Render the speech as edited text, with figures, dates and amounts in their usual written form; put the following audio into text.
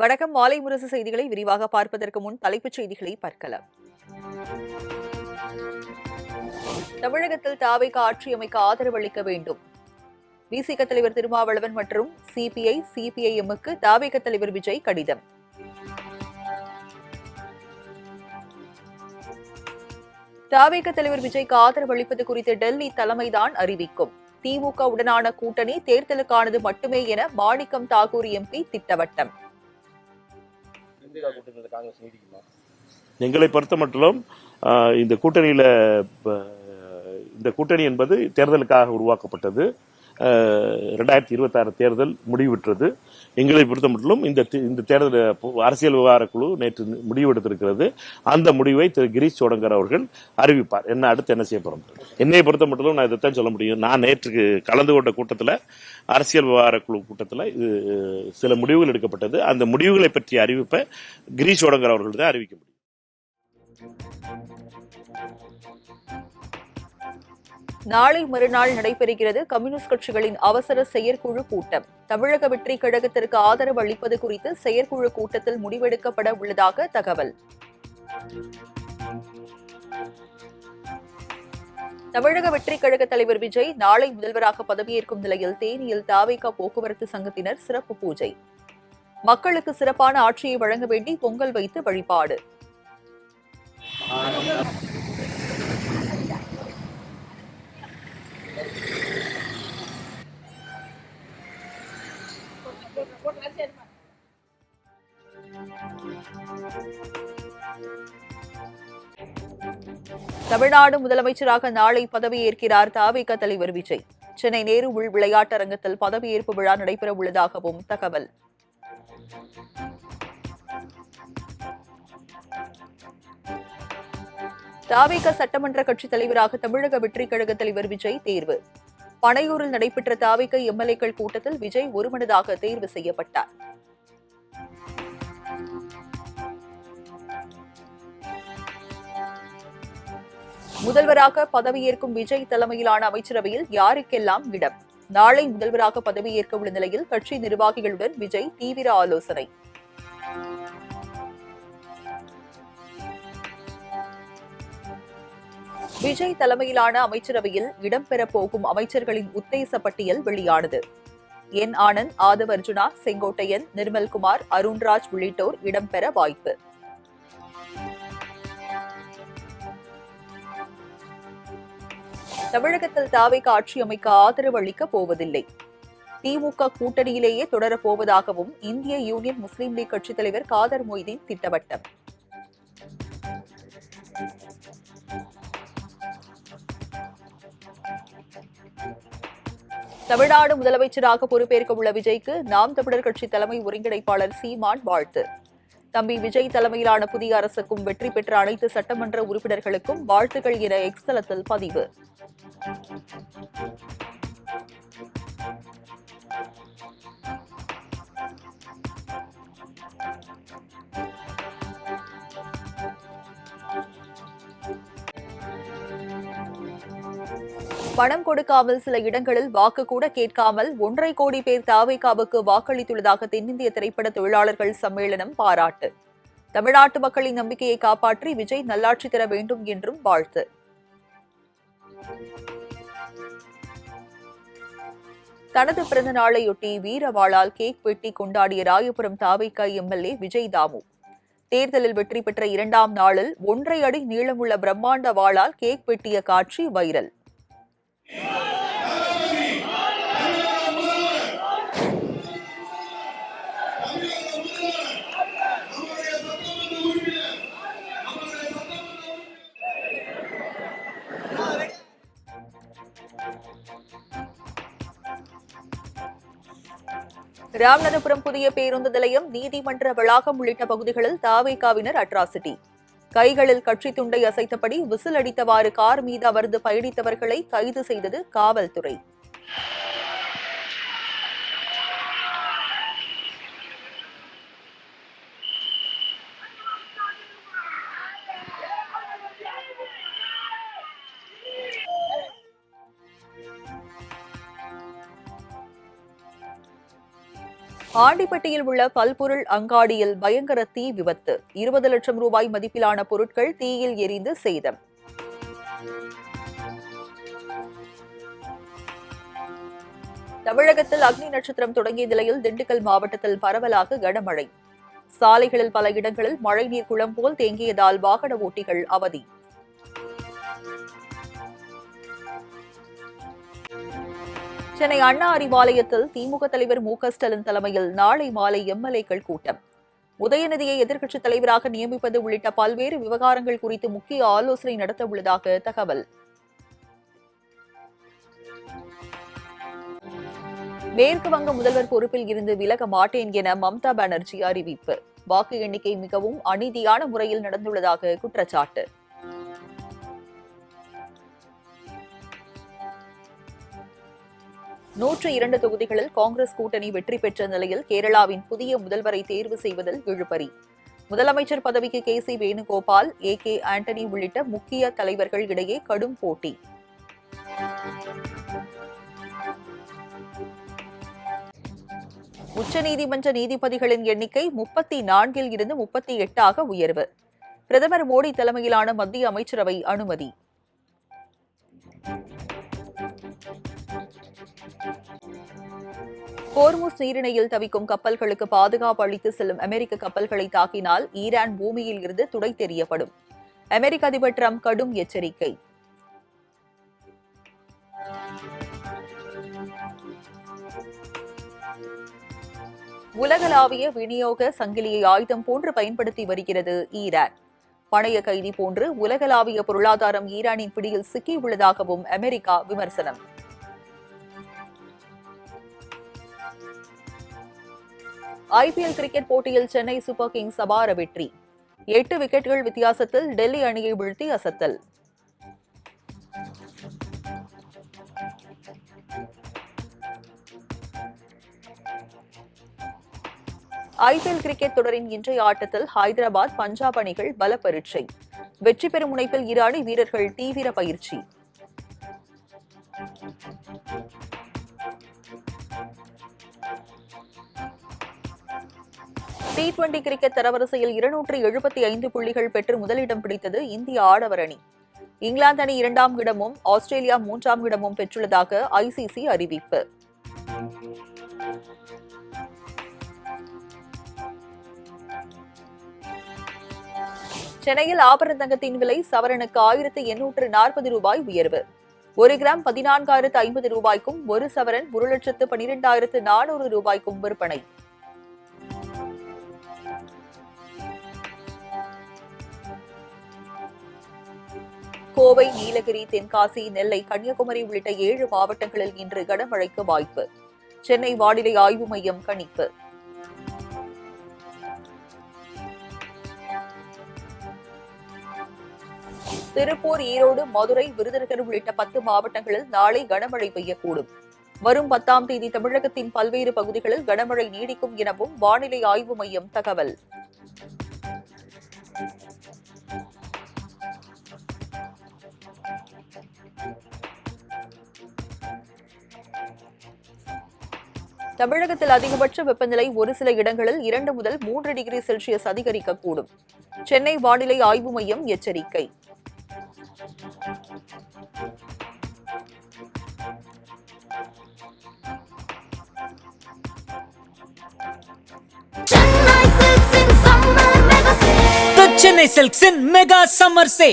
வணக்கம். மாலை முரசு செய்திகளை விரிவாக பார்ப்பதற்கு முன் தலைப்புச் செய்திகளை பார்க்கலாம். தமிழகத்தில் தாவேக ஆட்சி அமைக்க ஆதரவு அளிக்க வேண்டும். விசிக தலைவர் திருமாவளவன் மற்றும் சிபிஐ, சிபிஐஎம்முக்கு தாவேக தலைவர் விஜய் கடிதம். தாவேக தலைவர் விஜய்க்கு ஆதரவு அளிப்பது குறித்து டெல்லி தலைமைதான் அறிவிக்கும். திமுக உடனான கூட்டணி தேர்தலுக்கானது மட்டுமே என மாணிக்கம் தாகூர் எம்பி திட்டவட்டம். எங்களை பொறுத்த மட்டும் இந்த கூட்டணியில இந்த கூட்டணி என்பது தேர்தலுக்காக உருவாக்கப்பட்டது. 2026 தேர்தல் முடிவுற்றது. எங்களை பொறுத்த மட்டும் இந்த தேர்தல் அரசியல் விவகார குழு நேற்று முடிவெடுத்திருக்கிறது. அந்த முடிவை திரு கிரீஷ் சோடங்கர் அவர்கள் அறிவிப்பார். என்ன அடுத்து என்ன செய்ய போறோம். என்னை பொறுத்த மட்டும் நான் இதைத்தான் சொல்ல முடியும். நான் நேற்று கலந்து கொண்ட கூட்டத்தில், அரசியல் விவகார குழு கூட்டத்தில் சில முடிவுகள் எடுக்கப்பட்டது. அந்த முடிவுகளை பற்றிய அறிவிப்பை கிரீஷ் சோடங்கர் அவர்கள் தான் அறிவிக்க முடியும். நாளை மறுநாள் நடைபெறுகிறது கம்யூனிஸ்ட் கட்சிகளின் அவசர செயற்குழு கூட்டம். தமிழக வெற்றி கழகத்திற்கு ஆதரவு அளிப்பது குறித்து செயற்குழு கூட்டத்தில் முடிவெடுக்கப்பட உள்ளதாக தகவல். தமிழக வெற்றி கழக தலைவர் விஜய் நாளை முதல்வராக பதவியேற்கும் நிலையில் தேனியில் தாவேகா போக்குவரத்து சங்கத்தினர் சிறப்பு பூஜை. மக்களுக்கு சிறப்பான ஆட்சியை வழங்க வேண்டி பொங்கல் வைத்து வழிபாடு. தமிழ்நாடு முதலமைச்சராக நாளை பதவியேற்கிறார் தாவேகா தலைவர் விஜய். சென்னை நேரு உள் விளையாட்டரங்கத்தில் பதவியேற்பு விழா நடைபெற உள்ளதாகவும் தகவல். தாவேகா சட்டமன்ற கட்சித் தலைவராக தமிழக வெற்றி கழக தலைவர் விஜய் தேர்வு. பனையூரில் நடைபெற்ற தாவேகா எம்எல்ஏக்கள் கூட்டத்தில் விஜய் ஒருமனதாக தேர்வு செய்யப்பட்டார். முதல்வராக பதவியேற்கும் விஜய் தலைமையிலான அமைச்சரவையில் யாருக்கெல்லாம் இடம்? நாளை முதல்வராக பதவியேற்க உள்ள நிலையில் கட்சி நிர்வாகிகளுடன் விஜய் தீவிர ஆலோசனை. விஜய் தலைமையிலான அமைச்சரவையில் இடம்பெறப் போகும் அமைச்சர்களின் உத்தேச பட்டியல் வெளியானது. என் ஆனந்த், ஆதவ் அர்ஜுனா, செங்கோட்டையன், நிர்மல்குமார், அருண்ராஜ் உள்ளிட்டோர் இடம்பெற வாய்ப்பு. தமிழகத்தில் தாவேகா ஆட்சி அமைக்க ஆதரவு அளிக்கப் போவதில்லை. திமுக கூட்டணியிலேயே தொடரப்போவதாகவும் இந்திய யூனியன் முஸ்லீம் லீக் கட்சித் தலைவர் காதர் மொய்தீன் திட்டவட்டம். தமிழ்நாடு முதலமைச்சராக பொறுப்பேற்க உள்ள விஜய்க்கு நாம் தமிழர் கட்சி தலைமை ஒருங்கிணைப்பாளர் சீமான் வாழ்த்து. தம்பி விஜய் தலைமையிலான புதிய அரசுக்கும் வெற்றி பெற்ற அனைத்து சட்டமன்ற உறுப்பினர்களுக்கும் வாழ்த்துக்கள் என எக்ஸ் தளத்தில் பதிவு. பணம் கொடுக்காமல் சில இடங்களில் வாக்கு கூட கேட்காமல் 1.5 கோடி பேர் தாவேகாவுக்கு வாக்களித்துள்ளதாக தென்னிந்திய திரைப்பட தொழிலாளர்கள் சம்மேளனம் பாராட்டு. தமிழ்நாட்டு மக்களின் நம்பிக்கையை காப்பாற்றி விஜய் நல்லாட்சி தர வேண்டும் என்றும் வாழ்த்து. தனது பிறந்த நாளையொட்டி வீரவாளால் கேக் வெட்டி கொண்டாடிய ராயபுரம் தாவேகா எம்எல்ஏ விஜய் தாமு. தேர்தலில் வெற்றி பெற்ற 2ஆம் நாளில் 1.5 அடி நீளமுள்ள பிரம்மாண்ட வாளால் கேக் வெட்டிய காட்சி வைரல். ராமநாதபுரம் புதிய பேருந்து நிலையம், நீதிமன்ற வளாகம் உள்ளிட்ட பகுதிகளில் தாவேகாவினர் அட்ராசிட்டி. கைகளில் கட்சி துண்டை அசைத்தபடி விசில் அடித்தவாறு கார் மீது அமர்ந்து பயணித்தவர்களை கைது செய்தது காவல்துறை. ஆண்டிப்பட்டியில் உள்ள பல்பொருள் அங்காடியில் பயங்கர தீ விபத்து. 20 லட்சம் ரூபாய் மதிப்பிலான பொருட்கள் தீயில் எரிந்து சேதம். தமிழகத்தில் அக்னி நட்சத்திரம் தொடங்கிய நிலையில் திண்டுக்கல் மாவட்டத்தில் பரவலாக கனமழை. சாலைகளில் பல இடங்களில் மழைநீர் குளம் போல் தேங்கியதால் வாகன ஓட்டிகள் அவதி. சென்னை அண்ணா அறிவாலயத்தில் திமுக தலைவர் மு.க.ஸ்டாலின் தலைமையில் நாளை மாலை எம்எல்ஏக்கள் கூட்டம். உதயநிதியை எதிர்க்கட்சித் தலைவராக நியமிப்பது உள்ளிட்ட பல்வேறு விவகாரங்கள் குறித்து முக்கிய ஆலோசனை நடத்த உள்ளதாக தகவல். மேற்கு வங்க முதல்வர் பொறுப்பில் இருந்து விலக மாட்டேன் என மம்தா பானர்ஜி அறிவிப்பு. வாக்கு எண்ணிக்கை மிகவும் அநீதியான முறையில் நடந்துள்ளதாக குற்றச்சாட்டு. நூற்று 2 தொகுதிகளில் காங்கிரஸ் கூட்டணி வெற்றி பெற்ற நிலையில் கேரளாவின் புதிய முதல்வரை தேர்வு செய்வதில் இழுபறி. முதலமைச்சர் பதவிக்கு கே.சி. வேணுகோபால், ஏ.கே. ஆண்டனி உள்ளிட்ட முக்கிய தலைவர்கள் இடையே கடும் போட்டி. உச்சநீதிமன்ற நீதிபதிகளின் எண்ணிக்கை 34 இருந்து 38 உயர்வு. பிரதமர் மோடி தலைமையிலான மத்திய அமைச்சரவை அனுமதி. ஹோர்முஸ் நீரிணையில் தவிக்கும் கப்பல்களுக்கு பாதுகாப்பு அளித்து செல்லும் அமெரிக்க கப்பல்களை தாக்கினால் ஈரான் பூமியில் இருந்து துடைத்தெறியப்படும். அமெரிக்க அதிபர் டிரம்ப் கடும் எச்சரிக்கை. உலகளாவிய விநியோக சங்கிலியை ஆயுதம் போன்று பயன்படுத்தி வருகிறது ஈரான். பணைய கைதி போன்று உலகளாவிய பொருளாதாரம் ஈரானின் பிடியில் சிக்கியுள்ளதாகவும் அமெரிக்கா விமர்சனம். ஐபிஎல் கிரிக்கெட் போட்டியில் சென்னை சூப்பர் கிங்ஸ் அபார வெற்றி. 8 விக்கெட்டுகள் வித்தியாசத்தில் டெல்லி அணியை வீழ்த்தி அசத்தல். ஐபிஎல் கிரிக்கெட் தொடரின் இன்றைய ஆட்டத்தில் ஹைதராபாத், பஞ்சாப் அணிகள் பல பரீட்சை. வெற்றி பெறும் முனைப்பில் இரு அணி வீரர்கள் தீவிர பயிற்சி. T20 கிரிக்கெட் தரவரிசையில் 275 புள்ளிகள் பெற்று முதலிடம் பிடித்தது இந்திய ஆடவர் அணி. இங்கிலாந்து அணி 2ஆம் இடமும் ஆஸ்திரேலியா 3ஆம் இடமும் பெற்றுள்ளதாக ICC அறிவிப்பு. சென்னையில் ஆபரண தங்கத்தின் விலை சவரனுக்கு 1840 ரூபாய் உயர்வு. 1 கிராம் 14,050 ரூபாய்க்கும் 1 சவரன் 1,12,400 ரூபாய்க்கும் விற்பனை. கோவை, நீலகிரி, தென்காசி, நெல்லை, கன்னியாகுமரி உள்ளிட்ட 7 மாவட்டங்களில் இன்று கனமழைக்கு வாய்ப்பு. சென்னை வானிலை ஆய்வு மையம் கணிப்பு. திருப்பூர், ஈரோடு, மதுரை, விருதுநகர் உள்ளிட்ட 10 மாவட்டங்களில் நாளை கனமழை பெய்யக்கூடும். வரும் 10ஆம் தேதி தமிழகத்தின் பல்வேறு பகுதிகளில் கனமழை நீடிக்கும் எனவும் வானிலை ஆய்வு மையம் தகவல். தமிழகத்தில் அதிகபட்ச வெப்பநிலை ஒரு சில இடங்களில் 2 முதல் 3 டிகிரி செல்சியஸ் அதிகரிக்கக்கூடும். சென்னை வானிலை ஆய்வு மையம் எச்சரிக்கை. The Chennai Silks in Mega Summer Sale.